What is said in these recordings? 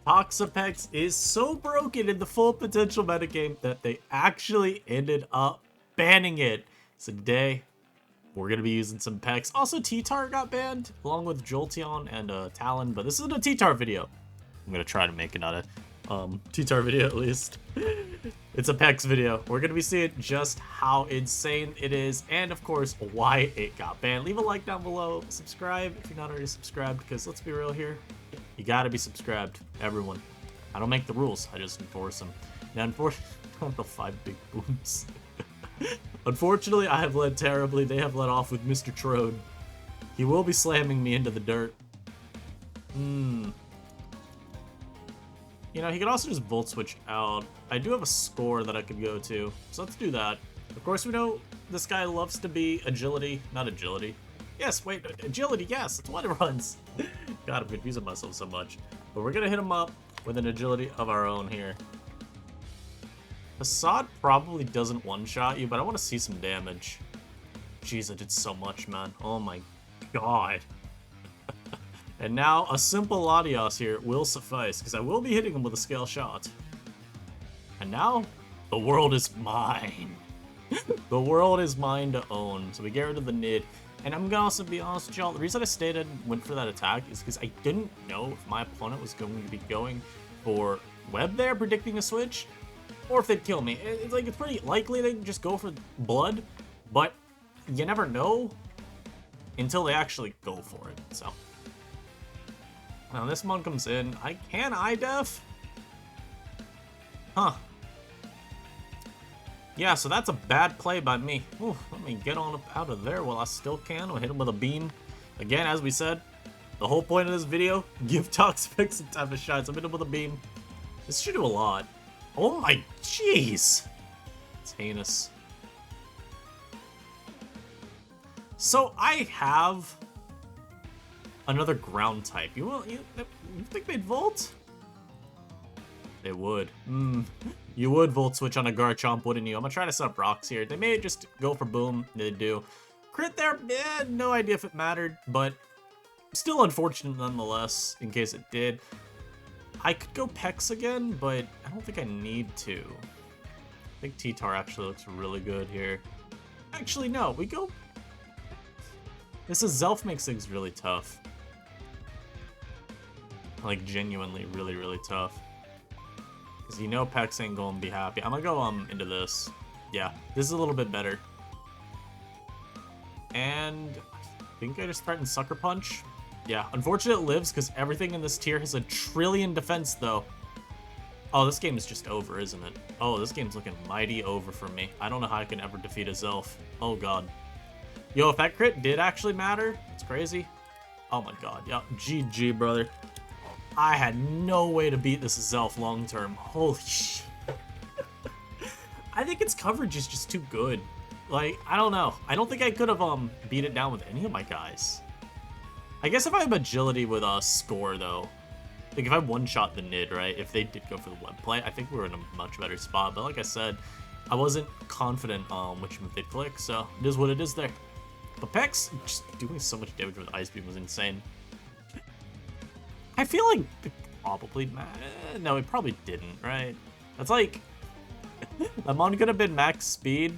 Toxapex is so broken in the full potential metagame that they actually ended up banning it. So today, we're going to be using some Pex. Also, T-Tar got banned, along with Jolteon and Talon, but this is a T-Tar video. I'm going to try to make it not a T-Tar video, at least. It's a Pex video. We're going to be seeing just how insane it is, and of course, why it got banned. Leave a like down below. Subscribe if you're not already subscribed, because let's be real here. You got to be subscribed, everyone. I don't make the rules. I just enforce them. Now, unfortunately, I don't have the 5 big booms. Unfortunately, I have led terribly. They have led off with Mr. Trode. He will be slamming me into the dirt. You know, he could also just Volt Switch out. I do have a score that I could go to, so let's do that. Of course, we know this guy loves to be agility. Not agility. Yes, wait, agility, yes, that's what it runs. God, I'm confusing myself so much. But we're gonna hit him up with an agility of our own here. Assad probably doesn't one-shot you, but I want to see some damage. Jeez, I did so much, man. Oh my god. And now, a simple Latios here will suffice, because I will be hitting him with a scale shot. And now, the world is mine. The world is mine to own. So we get rid of the Nid. And I'm gonna also be honest with y'all, the reason I stayed and went for that attack is because I didn't know if my opponent was going to be going for Web there, predicting a switch, or if they'd kill me. It's like, it's pretty likely they'd just go for blood, but you never know until they actually go for it, so. Now this mon comes in. I can I-def? Huh. Yeah, so that's a bad play by me. Ooh, let me get on up out of there while I still can. We'll hit him with a beam. Again, as we said, the whole point of this video, give Toxapex some type of shots. I'm hit him with a beam. This should do a lot. Oh my jeez. It's heinous. So I have another ground type. You think they'd Volt? They would. You would Volt Switch on a Garchomp, wouldn't you? I'm gonna try to set up rocks here. They may just go for Boom. They do. Crit there, no idea if it mattered, but still unfortunate nonetheless, in case it did. I could go Pex again, but I don't think I need to. I think T-Tar actually looks really good here. Actually, no, we go... This is Zelf makes things really tough. Like, genuinely really, really tough. Because you know Pex ain't gonna be happy. I'm gonna go into this. Yeah, this is a little bit better. And I think I just threatened Sucker Punch. Yeah, unfortunately it lives because everything in this tier has a trillion defense though. Oh, this game is just over, isn't it? Oh, this game's looking mighty over for me. I don't know how I can ever defeat a Zelf. Oh god. Yo, if that crit did actually matter, it's crazy. Oh my god, yeah, GG, brother. I had no way to beat this Zelf long term. Holy shit. I think its coverage is just too good. Like, I don't know. I don't think I could have beat it down with any of my guys. I guess if I have agility with score though, like if I one-shot the Nid, right? If they did go for the web play, I think we were in a much better spot. But like I said, I wasn't confident on which move they'd click, so it is what it is there. But Pex just doing so much damage with Ice Beam was insane. I feel like it probably... No, it probably didn't, right? That's like... that mon could have been max speed.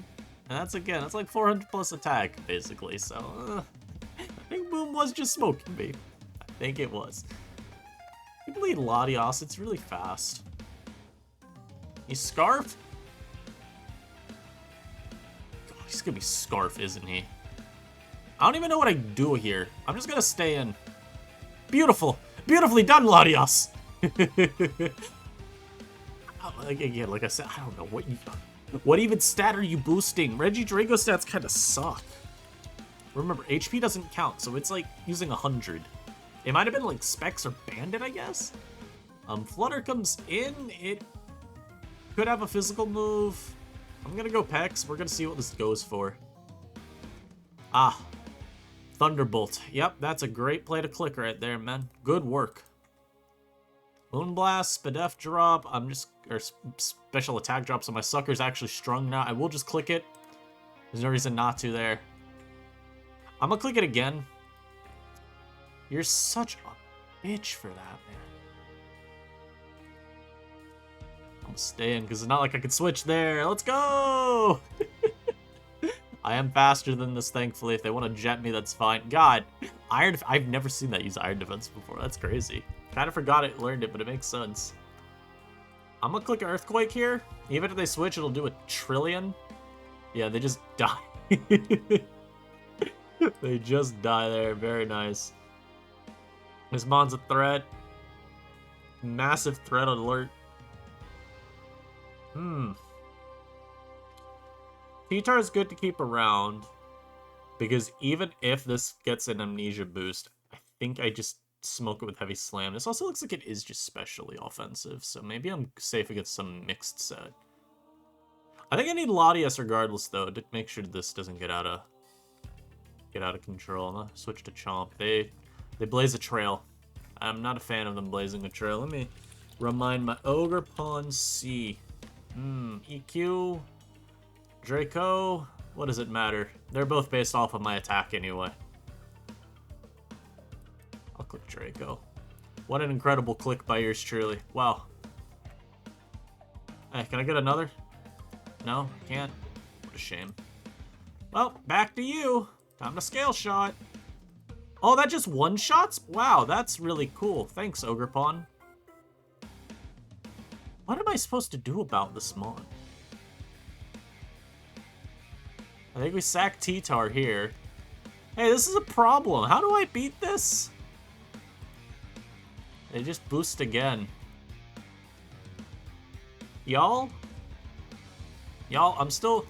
And that's, again, that's like 400 plus attack, basically. So, I think Boom was just smoking me. I think it was. You bleed Latios, it's really fast. He's Scarf? God, he's gonna be Scarf, isn't he? I don't even know what I do here. I'm just gonna stay in. Beautiful. Beautifully done, Latios. Again, like I said, I don't know what even stat are you boosting? Regidrago stats kind of suck. Remember, HP doesn't count, so it's like using 100. It might have been like Specs or Bandit, I guess. Flutter comes in. It could have a physical move. I'm gonna go Pex. We're gonna see what this goes for. Ah. Thunderbolt. Yep, that's a great play to click right there, man. Good work. Moonblast, Spadef drop. I'm just... Or special attack drop, so my sucker's actually strung now. I will just click it. There's no reason not to there. I'm gonna click it again. You're such a bitch for that, man. I'm staying because it's not like I could switch there. Let's go! I am faster than this, thankfully. If they want to jet me, that's fine. God, iron. I've never seen that use iron defense before. That's crazy. Kind of forgot it, learned it, but it makes sense. I'm gonna click Earthquake here. Even if they switch, it'll do a trillion. Yeah, they just die. They just die there. Very nice. This mon's a threat. Massive threat alert. T-Tar is good to keep around, because even if this gets an amnesia boost, I think I just smoke it with heavy slam. This also looks like it is just specially offensive, so maybe I'm safe against some mixed set. I think I need Latias regardless, though, to make sure this doesn't get out of control. I'm gonna switch to Chomp. They blaze a trail. I'm not a fan of them blazing a trail. Let me remind my Ogre Pawn C. EQ. Draco, what does it matter? They're both based off of my attack anyway. I'll click Draco. What an incredible click by yours truly. Wow. Hey, can I get another? No, can't. What a shame. Well, back to you. Time to scale shot. Oh, that just one-shots? Wow, that's really cool. Thanks, Ogre Pawn. What am I supposed to do about this mon? I think we sack T-Tar here. Hey, this is a problem. How do I beat this? They just boost again. Y'all, I'm still...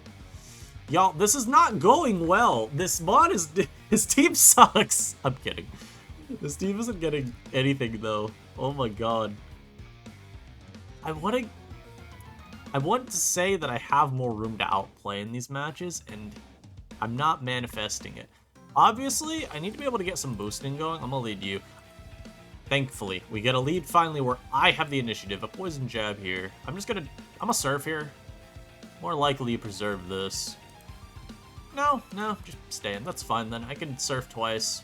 Y'all, this is not going well. This mon is... His team sucks. I'm kidding. This team isn't getting anything, though. Oh my god. I want to say that I have more room to outplay in these matches, and I'm not manifesting it. Obviously, I need to be able to get some boosting going. I'm gonna lead you. Thankfully, we get a lead finally where I have the initiative. A poison jab here. I'm gonna surf here. More likely you preserve this. No, just staying. That's fine then. I can surf twice.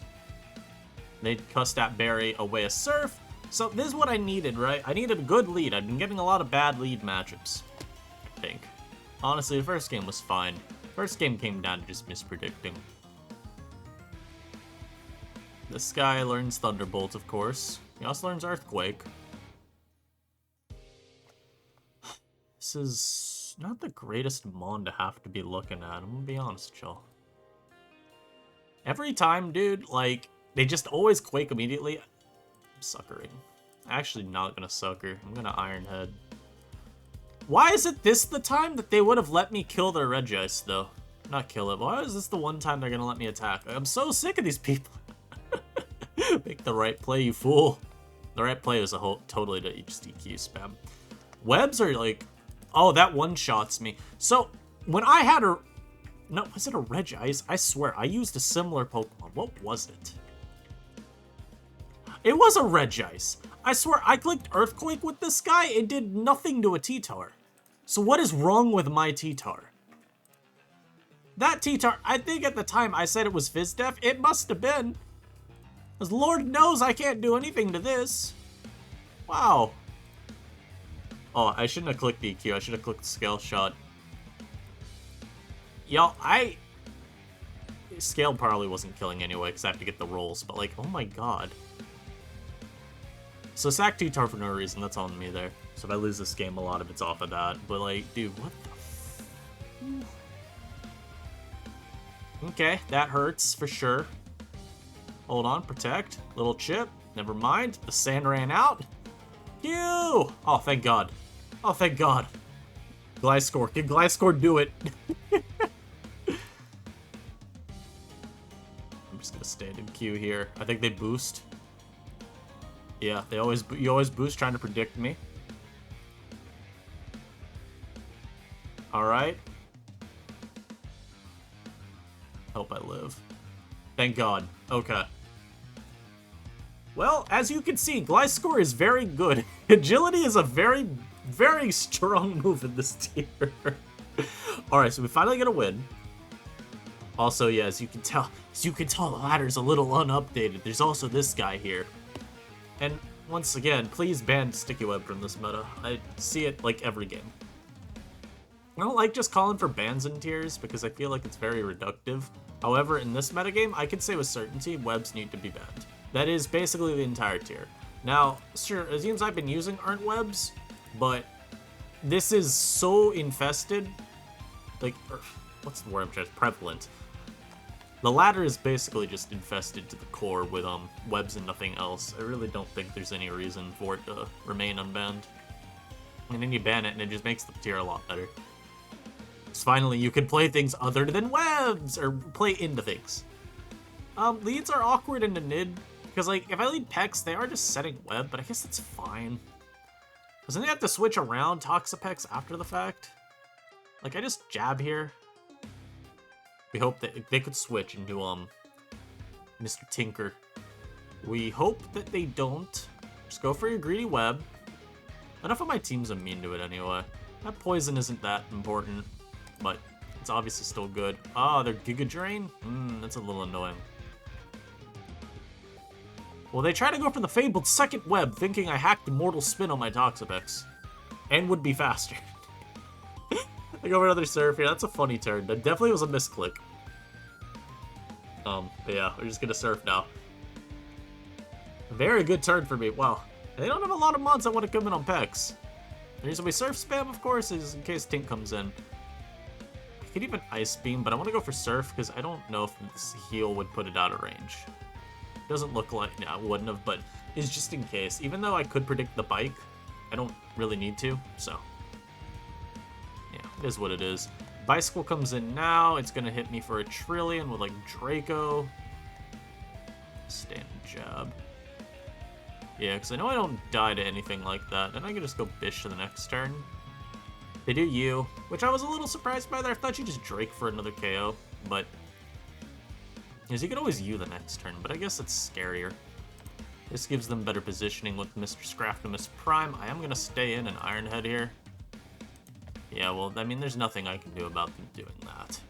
They cussed that berry away a surf. So this is what I needed, right? I needed a good lead. I've been getting a lot of bad lead matchups, I think. Honestly, the first game was fine. First game came down to just mispredicting. This guy learns Thunderbolt, of course. He also learns Earthquake. This is not the greatest mon to have to be looking at. I'm gonna be honest with y'all. Every time, dude, like, they just always Quake immediately. I'm suckering. Actually not gonna sucker. I'm gonna Iron Head. Why is it this the time that they would have let me kill their Regice, though? Not kill it. Why is this the one time they're gonna let me attack? I'm so sick of these people. Make the right play, you fool. The right play is totally to just EQ spam. Webs are like... Oh, that one-shots me. So, when I had a... No, was it a Regice? I swear, I used a similar Pokemon. What was it? It was a Regice. I swear, I clicked Earthquake with this guy. It did nothing to a T-Tar. So what is wrong with my T-Tar? That T-Tar, I think at the time I said it was Fizdef. It must have been. Because Lord knows I can't do anything to this. Wow. Oh, I shouldn't have clicked EQ. I should have clicked Scale Shot. Y'all, Scale probably wasn't killing anyway, because I have to get the rolls. But, like, oh my god. So, sack T-Tar for no reason. That's on me there. So, if I lose this game, a lot of it's off of that. But, like, dude, what the... Okay, that hurts for sure. Hold on, protect. Little chip. Never mind. The sand ran out. Ew! Oh, thank god. Oh, thank god. Gliscor. Can Gliscor do it? I'm just gonna stand in queue here. I think they boost. Yeah, you always boost trying to predict me. Alright. Hope I live. Thank god. Okay. Well, as you can see, Gliscor is very good. Agility is a very, very strong move in this tier. Alright, so we finally get a win. Also, yeah, as you can tell, the ladder's a little unupdated. There's also this guy here. And once again, please ban Sticky Web from this meta. I see it, like, every game. I don't like just calling for bans in tiers, because I feel like it's very reductive. However, in this metagame, I can say with certainty, webs need to be banned. That is basically the entire tier. Now, sure, Azeems I've been using aren't webs, but this is so infested, like, what's the word I'm trying to, prevalent. The latter is basically just infested to the core with webs and nothing else. I really don't think there's any reason for it to remain unbanned. And then you ban it and it just makes the tier a lot better. So finally, you can play things other than webs, or play into things. Leads are awkward into Nid, because like, if I lead Pex, they are just setting web, but I guess that's fine. Doesn't they have to switch around Toxapex after the fact? Like, I just jab here. We hope that they could switch into, Mr. Tinker. We hope that they don't. Just go for your greedy web. Enough of my team's immune to it anyway. That poison isn't that important, but it's obviously still good. Ah, they're Giga Drain? That's a little annoying. Well, they try to go for the fabled second web, thinking I hacked Immortal Spin on my Toxapex. And would be faster. I go for another surf here. That's a funny turn. That definitely was a misclick. But yeah, we're just gonna surf now. Very good turn for me. Wow. They don't have a lot of mods that want to come in on Pex. The reason we surf spam, of course, is in case Tink comes in. I could even Ice Beam, but I want to go for surf because I don't know if this heal would put it out of range. Doesn't look like, yeah, I wouldn't have, but it's just in case. Even though I could predict the bike, I don't really need to, so. Yeah, it is what it is. Bicycle comes in now. It's going to hit me for a trillion with, like, Draco. Stand jab. Yeah, because I know I don't die to anything like that. Then I can just go Bish to the next turn. They do U, which I was a little surprised by there. I thought you just Drake for another KO, but... Because you could always U the next turn, but I guess it's scarier. This gives them better positioning with Mr. Scraftimus Prime. I am going to stay in an Iron Head here. Yeah, well, I mean, there's nothing I can do about them doing that.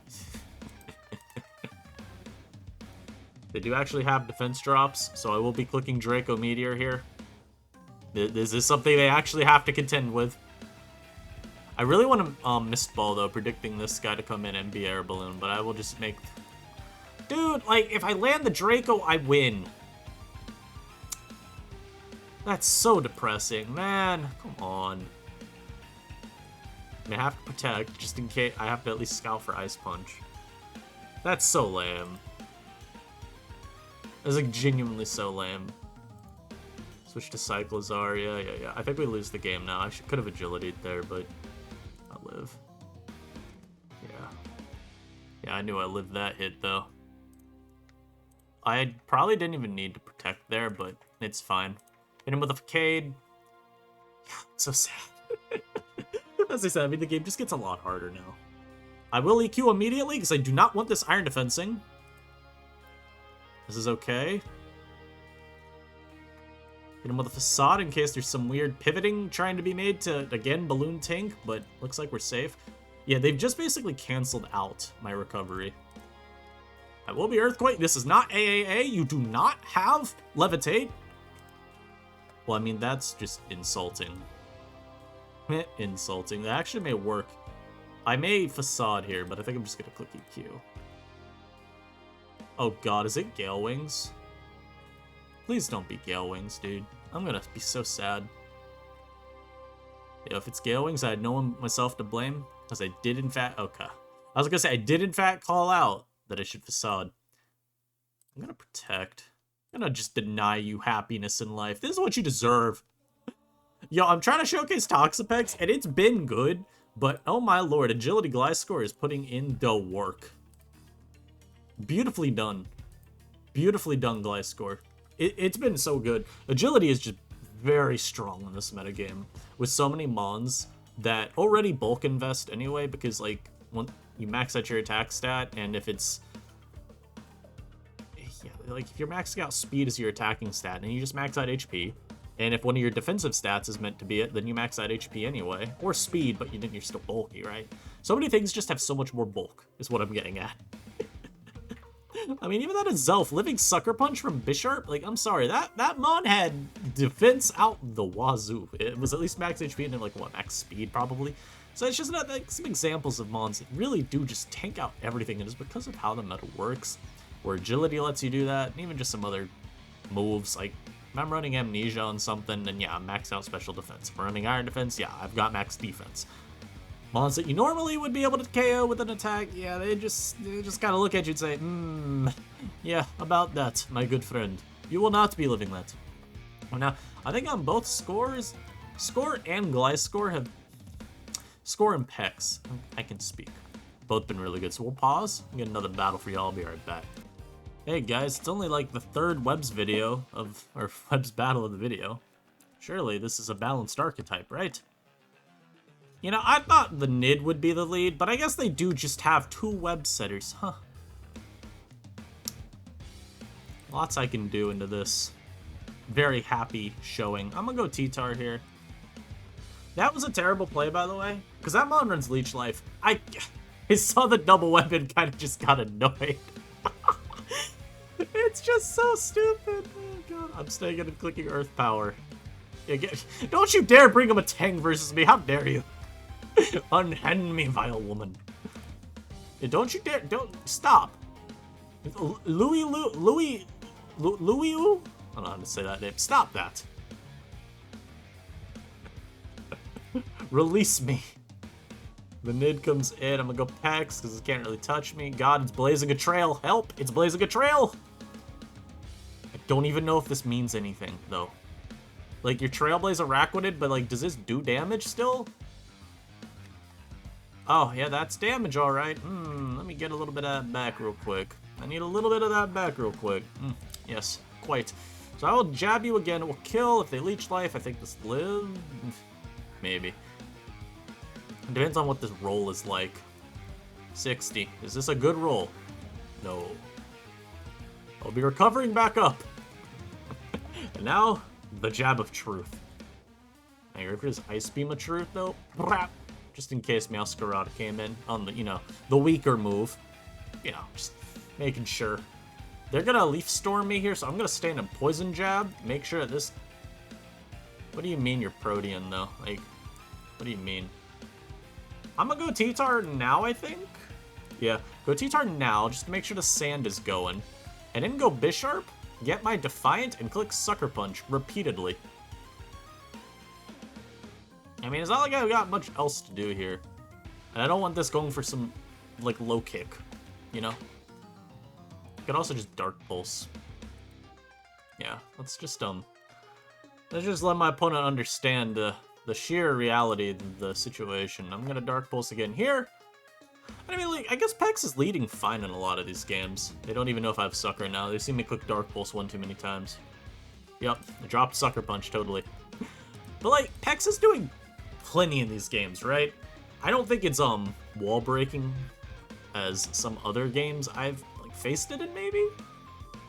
They do actually have defense drops, so I will be clicking Draco Meteor here. This is something they actually have to contend with. I really want to Mist Ball, though, predicting this guy to come in and be Air Balloon, but I will just make... Dude, like, if I land the Draco, I win. That's so depressing, man. Come on. I have to protect, just in case I have to at least scout for Ice Punch. That's so lame. That's like genuinely so lame. Switch to Cyclozar, yeah. I think we lose the game now. I could have agility'd there, but I'll live. Yeah, I knew I lived that hit, though. I probably didn't even need to protect there, but it's fine. Hit him with a Facade. So sad. As I said, I mean, the game just gets a lot harder now. I will EQ immediately, because I do not want this Iron Defensing. This is okay. Hit him with a Facade in case there's some weird pivoting trying to be made to, again, Balloon Tank, but looks like we're safe. Yeah, they've just basically canceled out my recovery. I will be Earthquake. This is not AAA. You do not have Levitate. Well, I mean, that's just insulting. Insulting. That actually may work. I may Facade here, but I think I'm just going to click EQ. Oh god, is it Gale Wings? Please don't be Gale Wings, dude. I'm going to be so sad. Yeah, if it's Gale Wings, I had no one myself to blame. Because I did in fact... Okay. I was going to say, I did in fact call out that I should Facade. I'm going to protect. I'm going to just deny you happiness in life. This is what you deserve. Yo, I'm trying to showcase Toxapex, and it's been good, but oh my lord, Agility Gliscor is putting in the work. Beautifully done. Beautifully done, Gliscor. It's been so good. Agility is just very strong in this metagame, with so many mons that already bulk invest anyway, because, like, when you max out your attack stat, and if it's... Yeah, like, if you're maxing out speed as your attacking stat, and you just max out HP... And if one of your defensive stats is meant to be it, then you max out HP anyway. Or speed, but you're still bulky, right? So many things just have so much more bulk, is what I'm getting at. I mean, even that itself, living Sucker Punch from Bisharp, like, I'm sorry, that Mon had defense out the wazoo. It was at least max HP and then, like, what, max speed, probably? So it's just not, like, some examples of Mons that really do just tank out everything, and it's because of how the meta works, where agility lets you do that, and even just some other moves, like, if I'm running Amnesia on something, then yeah, I'm maxed out special defense. If I'm running Iron Defense, yeah, I've got max defense. Mons that you normally would be able to KO with an attack, yeah, they just kind of look at you and say, yeah, about that, my good friend. You will not be living that. Now, I think on both scores, Score and Gliscor have... Score and Pex, I can speak. Both been really good, so we'll pause and get another battle for y'all. I'll be right back. Hey guys, it's only like the third Webs video of... or Webs battle of the video. Surely this is a balanced archetype, right? You know, I thought the Nid would be the lead, but I guess they do just have two web setters, huh? Lots I can do into this very happy showing. I'm gonna go T-Tar here. That was a terrible play, by the way, because that Mon runs Leech Life. I saw the double weapon, kind of just got annoyed. It's just so stupid. Oh god, I'm staying in and clicking Earth Power. Yeah, don't you dare bring him a Tang versus me, how dare you? Unhand me, vile woman. Yeah, don't you dare, stop. Louis, I don't know how to say that name. Stop that. Release me. The Nid comes in, I'm gonna go Pex, because it can't really touch me. God, it's blazing a trail. Help, it's blazing a trail. I don't even know if this means anything, though. Like, your Trailblaze Araquanid, but, like, does this do damage still? Oh, yeah, that's damage, alright. Let me get a little bit of that back real quick. I need a little bit of that back real quick. Yes, quite. So I will jab you again. It will kill. If they leech life, I think this live. Maybe. It depends on what this roll is like. 60. Is this a good roll? No. I'll be recovering back up. And now, the jab of truth. Now, you ready for this ice beam of truth, though? Just in case Meowscarada came in on the, you know, the weaker move. You know, just making sure. They're gonna Leaf Storm me here, so I'm gonna stand in Poison Jab. Make sure that this... What do you mean you're Protean, though? Like, what do you mean? I'm gonna go T-Tar now, I think? Yeah, go T-Tar now, just to make sure the sand is going. And then go Bisharp, get my Defiant, and click Sucker Punch repeatedly. I mean, it's not like I've got much else to do here. And I don't want this going for some, like, low kick, you know? I could also just Dark Pulse. Yeah, let's just let my opponent understand the sheer reality of the situation. I'm gonna Dark Pulse again here. I mean, like, I guess Pex is leading fine in a lot of these games. They don't even know if I have Sucker now. They've seen me click Dark Pulse one too many times. Yep, I dropped Sucker Punch, totally. But, like, Pex is doing plenty in these games, right? I don't think it's, wall breaking as some other games I've, like, faced it in, maybe?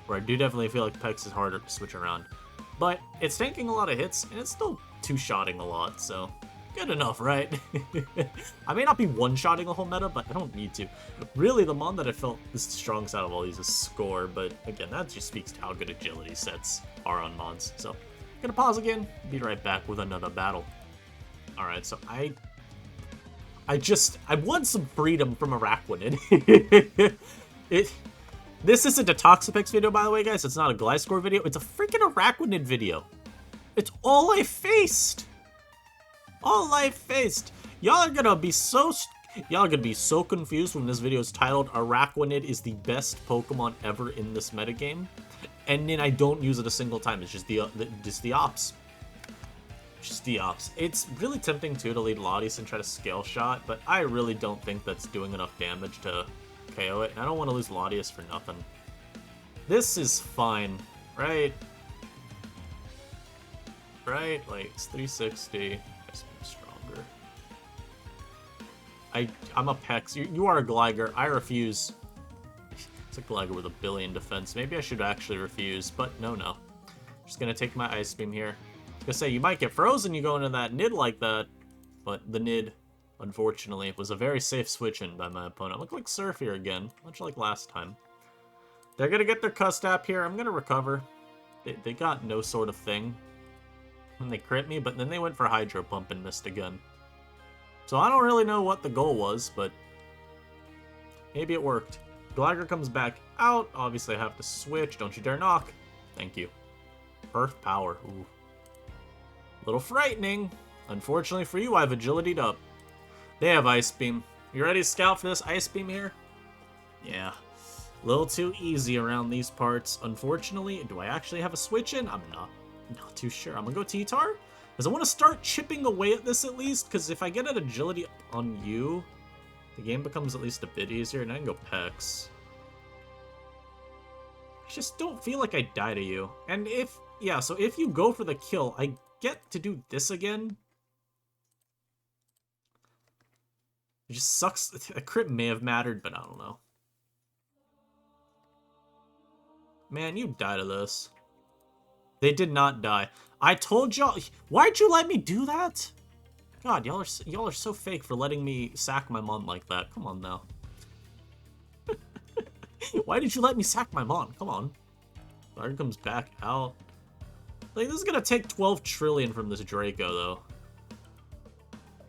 Where I do definitely feel like Pex is harder to switch around. But it's tanking a lot of hits, and it's still two-shotting a lot, so good enough, right? I may not be one-shotting the whole meta, but I don't need to. Really, the Mon that I felt is the strongest out of all these is Score, but again, that just speaks to how good agility sets are on Mons. So, gonna pause again, be right back with another battle. Alright, so I want some freedom from Araquanid. This isn't a Toxapex video, by the way, guys. It's not a Gliscor video. It's a freaking Araquanid video. It's all I faced. All I faced. Y'all are gonna be so confused when this video is titled Araquanid is the best Pokemon ever in this metagame. And then I don't use it a single time. It's just the ops. Just the ops. It's really tempting, too, to lead Latias and try to scale shot, but I really don't think that's doing enough damage to KO it, and I don't want to lose Latias for nothing. This is fine, right? Right? Like, it's 360. I guess I'm stronger. I'm a Pex. You are a Gligar. I refuse. It's a Gligar with a billion defense. Maybe I should actually refuse, but no. Just gonna take my Ice Beam here. I was gonna say, you might get frozen, you go into that Nid like that, but the Nid, unfortunately, was a very safe switch-in by my opponent. I look like Surf here again, much like last time. They're gonna get their Custap here. I'm gonna recover. They got no sort of thing when they crit me, but then they went for Hydro Pump and missed again. So I don't really know what the goal was, but maybe it worked. Gligar comes back out. Obviously, I have to switch. Don't you dare knock. Thank you. Earth Power. Ooh. Little frightening. Unfortunately for you, I've agility'd up. They have Ice Beam. You ready to scout for this Ice Beam here? Yeah. A little too easy around these parts. Unfortunately, do I actually have a switch in? I'm not too sure. I'm gonna go T-Tar, because I want to start chipping away at this at least, because if I get an agility on you, the game becomes at least a bit easier, and I can go Pex. I just don't feel like I die to you. And so if you go for the kill, I get to do this again. It just sucks. A crit may have mattered, but I don't know. Man, you die to this. They did not die. I told y'all. Why'd you let me do that? God, y'all are so fake for letting me sack my Mon like that. Come on now. Why did you let me sack my Mon? Come on. Fire comes back out. Like, this is gonna take 12 trillion from this Draco, though.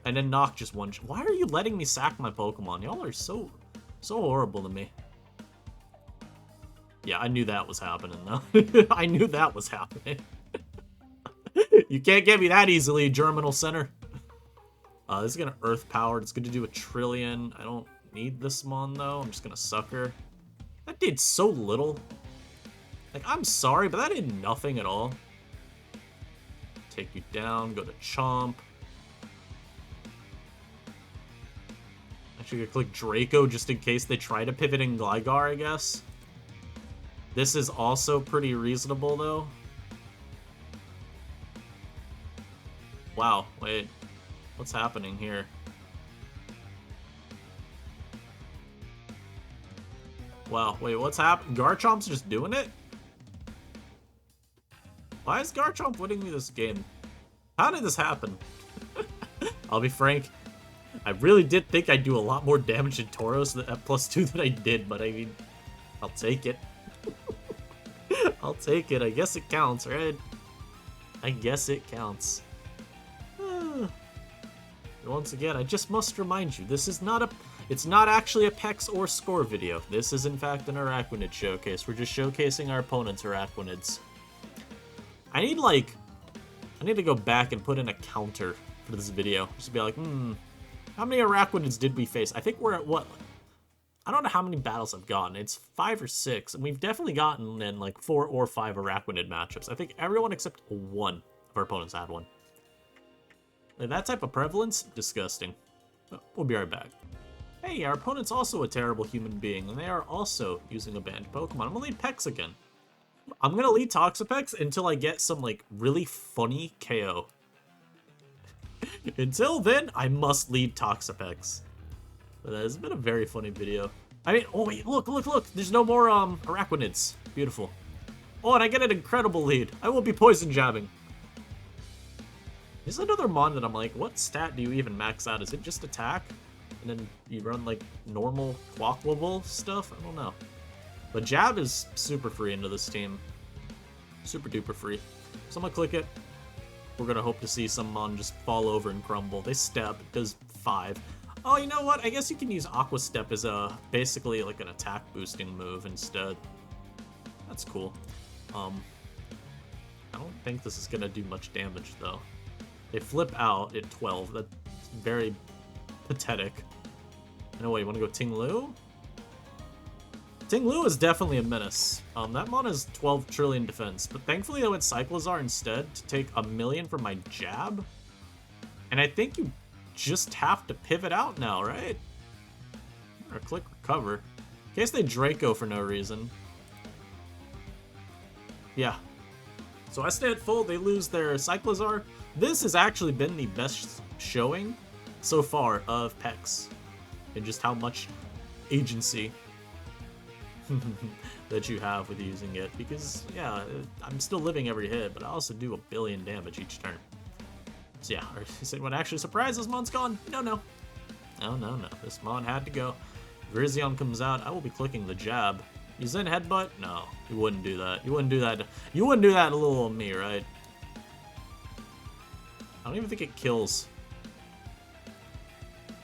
And then knock just one. Why are you letting me sack my Pokemon? Y'all are so horrible to me. Yeah, I knew that was happening, though. I knew that was happening. You can't get me that easily, Germinal Center. This is gonna Earth Powered. It's gonna do a trillion. I don't need this Mon, though. I'm just gonna Sucker. That did so little. Like, I'm sorry, but that did nothing at all. Take you down, go to Chomp. Actually, gonna click Draco just in case they try to pivot in Gligar, I guess. This is also pretty reasonable, though. Wow, wait. What's happening here? Wow, wait, what's happening? Garchomp's just doing it? Why is Garchomp winning me this game? How did this happen? I'll be frank. I really did think I'd do a lot more damage in Tauros at +2 than I did, but I mean, I'll take it. I'll take it. I guess it counts, right? I guess it counts. Once again, I just must remind you, this is not it's not actually a Pex or Score video. This is in fact an Araquanid showcase. We're just showcasing our opponent's Araquanids. I need to go back and put in a counter for this video. Just be like, how many Araquanids did we face? I think we're at what? I don't know how many battles I've gotten. It's 5 or 6, and we've definitely gotten in like 4 or 5 Araquanid matchups. I think everyone except one of our opponents had one. Like, that type of prevalence, disgusting. But we'll be right back. Hey, our opponent's also a terrible human being, and they are also using a banned Pokemon. I'm gonna lead Pex again. I'm gonna lead Toxapex until I get some like really funny KO. Until then, I must lead Toxapex. But that has been a very funny video. I mean, oh wait, look. There's no more Araquanids. Beautiful. Oh, and I get an incredible lead. I will be poison jabbing. There's another Mon that I'm like, what stat do you even max out? Is it just attack? And then you run like normal Quaquaval stuff? I don't know. But jab is super free into this team. Super duper free. So I'm gonna click it. We're gonna hope to see some Mon just fall over and crumble. They step, it does 5. Oh, you know what? I guess you can use Aqua Step as basically like an attack boosting move instead. That's cool. I don't think this is gonna do much damage though. They flip out at 12. That's very pathetic. No way, you wanna go Ting-Lu? Ting-Lu is definitely a menace. That Mon has 12 trillion defense, but thankfully I went Cyclizar instead to take 1,000,000 from my jab. And I think you just have to pivot out now, right? Or click recover. In case they Draco for no reason. Yeah. So I stay at full, they lose their Cyclizar. This has actually been the best showing so far of Pex. And just how much agency that you have with using it. Because, yeah, I'm still living every hit, but I also do 1,000,000,000 damage each turn. So yeah, is anyone actually surprised this Mon's gone? No. This Mon had to go. Virizion comes out, I will be clicking the jab. You Zen headbutt? No, you wouldn't do that. You wouldn't do that. You wouldn't do that to little old me, right? I don't even think it kills.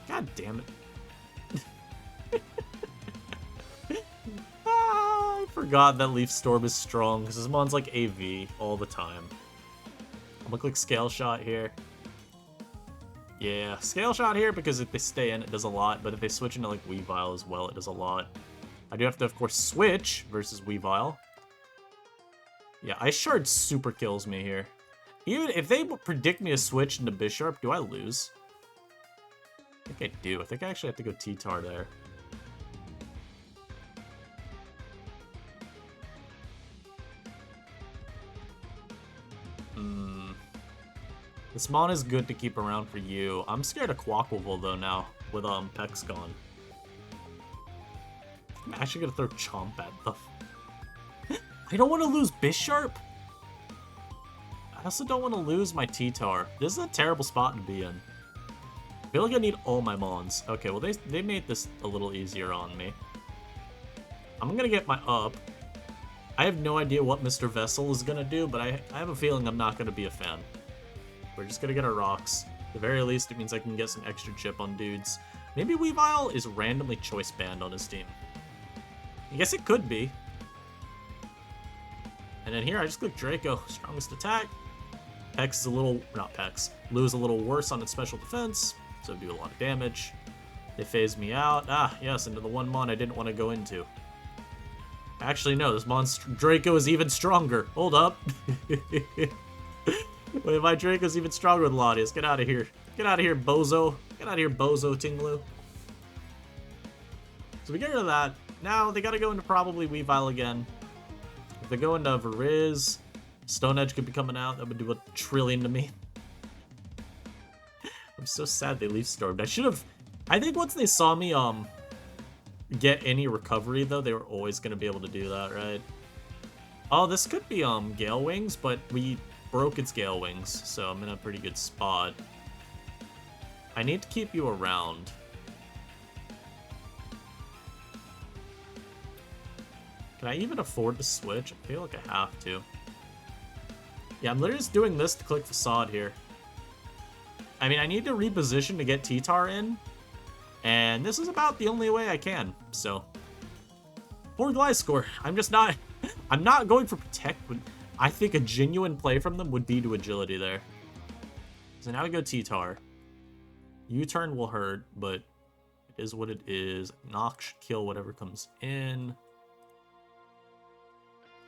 God damn it. I forgot that Leaf Storm is strong, because this mon's like AV all the time. I'm gonna click Scale Shot here. Yeah, Scale Shot here, because if they stay in, it does a lot, but if they switch into like Weavile as well, it does a lot. I do have to, of course, switch versus Weavile. Yeah, Ice Shard super kills me here. Even if they predict me to switch into Bisharp, do I lose? I think I do. I think I actually have to go T-Tar there. This Mon is good to keep around for you. I'm scared of Quaquaval, though, now, with Pex gone. I'm actually gonna throw Chomp at them. I don't want to lose Bisharp. I also don't want to lose my T-Tar. This is a terrible spot to be in. I feel like I need all my Mons. Okay, well, they made this a little easier on me. I'm gonna get my up. I have no idea what Mr. Vessel is gonna do, but I have a feeling I'm not gonna be a fan. We're just gonna get our rocks. At the very least, it means I can get some extra chip on dudes. Maybe Weavile is randomly choice banned on his team. I guess it could be. And then here, I just click Draco. Strongest attack. Pex is a little... not Pex. Lou is a little worse on its special defense, so do a lot of damage. They phase me out. Ah, yes, into the one Mon I didn't want to go into. Actually, no, this monster Draco is even stronger. Hold up. Wait, my Draco's even stronger with Latias. Get out of here. Get out of here, bozo. Get out of here, bozo, Tinglu. So we get rid of that. Now they gotta go into probably Weavile again. If they go into Veriz, Stone Edge could be coming out. That would do a trillion to me. I'm so sad they Leaf Stormed. I should have... I think once they saw me get any recovery, though, they were always gonna be able to do that, right? Oh, this could be Gale Wings, but we broke its Gale Wings, so I'm in a pretty good spot. I need to keep you around. Can I even afford to switch? I feel like I have to. Yeah, I'm literally just doing this to click Facade here. I mean, I need to reposition to get T-Tar in, and this is about the only way I can, so. Or Gliscor. I'm just not... I'm not going for Protect, but I think a genuine play from them would be to Agility there. So now we go T-Tar. U-turn will hurt, but it is what it is. Knock should kill whatever comes in.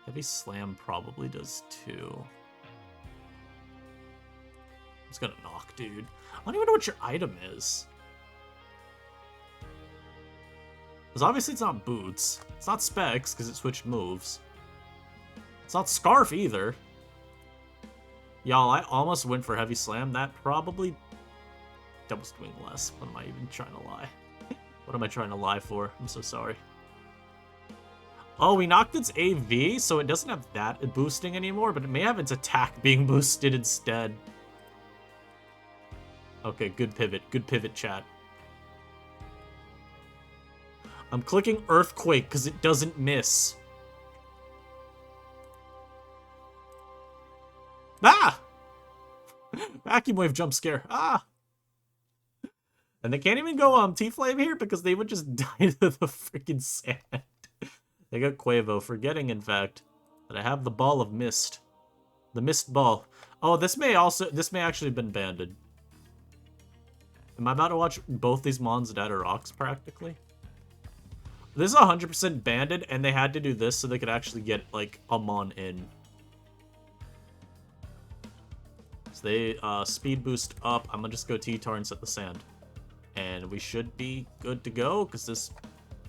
Heavy Slam probably does too. I'm just gonna knock, dude. I don't even know what your item is. Because obviously it's not Boots. It's not Specs, because it switched moves. It's not Scarf either. Y'all, I almost went for Heavy Slam. That probably... That was doing less. What am I even trying to lie? What am I trying to lie for? I'm so sorry. Oh, we knocked its AV, so it doesn't have that boosting anymore, but it may have its attack being boosted instead. Okay, good pivot. Good pivot, chat. I'm clicking Earthquake because it doesn't miss. Ah! Vacuum Wave jump scare. Ah! And they can't even go T-Flame here because they would just die to the freaking sand. They got Quavo, forgetting, in fact, that I have the Ball of Mist. The Mist Ball. Oh, this may actually have been banded. Am I about to watch both these Mons dead or rocks, practically? This is 100% banded, and they had to do this so they could actually get, like, a Mon in. So they speed boost up. I'm gonna just go T-Tar and set the sand. And we should be good to go, because this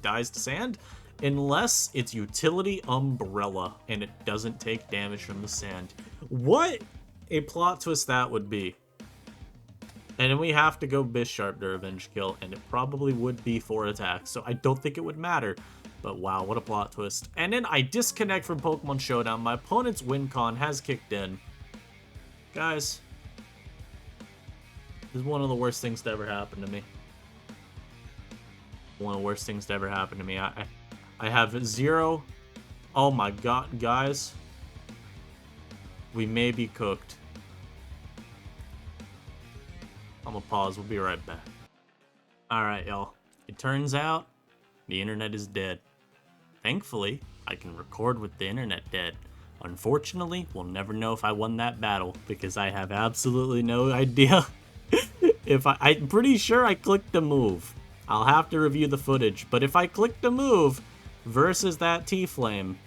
dies to sand. Unless it's Utility Umbrella, and it doesn't take damage from the sand. What a plot twist that would be. And then we have to go Bisharp to revenge kill, and it probably would be 4 attacks, so I don't think it would matter. But wow, what a plot twist. And then I disconnect from Pokemon Showdown. My opponent's win con has kicked in. Guys, this is one of the worst things to ever happen to me. One of the worst things to ever happen to me. I have 0. Oh my god, guys. We may be cooked. I'm gonna pause. We'll be right back. Alright, y'all. It turns out the internet is dead. Thankfully, I can record with the internet dead. Unfortunately, we'll never know if I won that battle because I have absolutely no idea if I'm pretty sure I clicked the move. I'll have to review the footage, but if I clicked the move versus that T-Flame,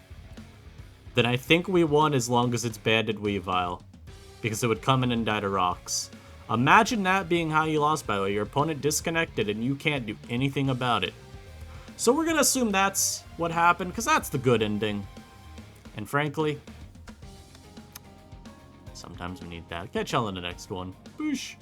then I think we won as long as it's Banded Weavile, because it would come in and die to rocks. Imagine that being how you lost, by the way. Your opponent disconnected and you can't do anything about it. So we're gonna assume that's what happened, because that's the good ending. And frankly, sometimes we need that. Catch y'all in the next one. Boosh!